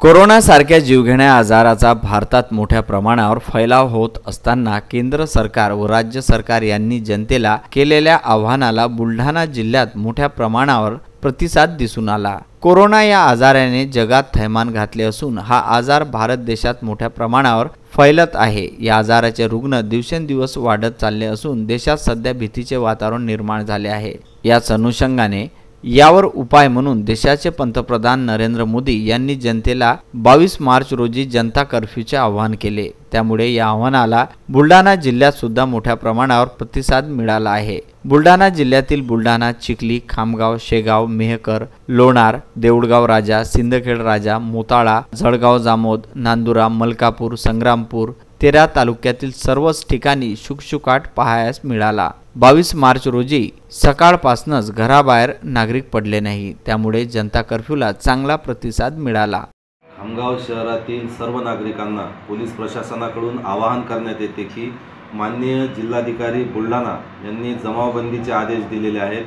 Corona सारख्या जीवघेण्या आजाराचा भारतात मोठ्या प्रमाणावर फैलाव होत असताना केंद्र सरकार व राज्य सरकार यांनी जनतेला केलेल्या आव्हानाला बुलढाणा जिल्ह्यात मोठ्या प्रमाणावर प्रतिसाद दिसून आला। कोरोना या आजाराने जगात थैमान घातले असून हा आजार भारत देशात मोठ्या प्रमाणावर फैलत आहे। या आजाराचे रुग्ण दिवसेंदिवस वाढत चालले असून देशात सध्या भीतीचे वातावरण निर्माण झाले आहे। याच अनुषंगाने यावर उपाय म्हणून देशाचे पंतप्रधान नरेंद्र मोदी यांनी जनतेला 22 मार्च रोजी जनता कर्फ्यूचे आवाहन केले। त्यामुळे या आव्हानाला बुलढाणा जिल्ह्यात सुद्धा मोठ्या प्रमाणावर प्रतिसाद मिळाला आहे। बुलढाणा जिल्ह्यातील बुलढाणा, चिखली, खामगाव, शेगाव, मेहकर, लोणार, देऊळगाव राजा, सिंदखेड राजा, मोताळा, जळगाव जामोद, नांदुरा, मलकापूर, संग्रामपूर, तेरा तालुक्यातील सर्वच ठिकाणी शुकशुकाट पाहायस मिळाला। 22 मार्च रोजी सकाळपासूनच घराबाहेर नागरिक पडले नाही, त्यामुळे जनता कर्फ्यूला चांगला प्रतिसाद मिळाला। खामगाव शहरातील सर्व नागरिकांना पोलीस प्रशासनाकडून आवाहन करण्यात येते की माननीय जिल्हाधिकारी बुलढाणा यांनी जमावबंदीचे आदेश दिलेले आहेत।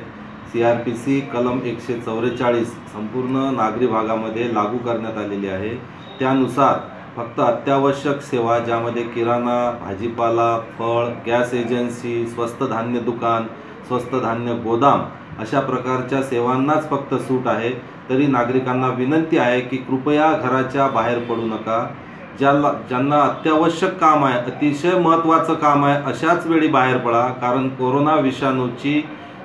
CRPC कलम 144 संपूर्ण नागरी भागामध्ये लागू करण्यात आलेली आहे। त्यानुसार फक्त अत्यावश्यक सेवा ज्यामध्ये किराणा, भाजीपाला, फळ, गॅस एजन्सी, स्वस्त धान्य दुकान, स्वस्त धान्य गोदाम अशा प्रकारच्या सेवांनाच फक्त सूट आहे। तरी नागरिकांना विनंती आहे की कृपया घराच्या बाहेर पडू नका। ज्यांना अत्यावश्यक काम आहे, अतिशय महत्त्वाचं काम आहे, अशाच वेळी बाहेर पडा, कारण कोरोना विषाणूची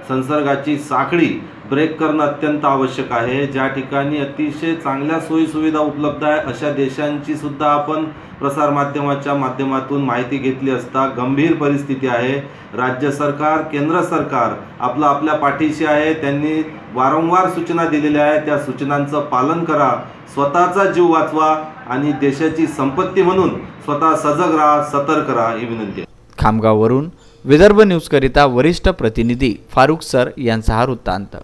संसर्गाची साखळी ब्रेक करणं अत्यंत आवश्यक आहे। ज्या ठिकाणी अतिशय चांगल्या सोयीसुविधा उपलब्ध आहे अशा देशांची सुद्धा आपण प्रसारमाध्यमाच्या माध्यमातून माहिती घेतली असता गंभीर परिस्थिती आहे। राज्य सरकार, केंद्र सरकार आपल्या पाठीशी आहे। त्यांनी वारंवार सूचना दिलेल्या आहेत, त्या सूचनांचं पालन करा, स्वतःचा जीव वाचवा आणि देशाची संपत्ती म्हणून स्वतः सजग राहा, सतर्क राहा ही विनंती आहे। खामगाववरून विदर्भ न्यूज करिता वरिष्ठ प्रतिनिधी फारुख सर यांचा हा वृत्तांत।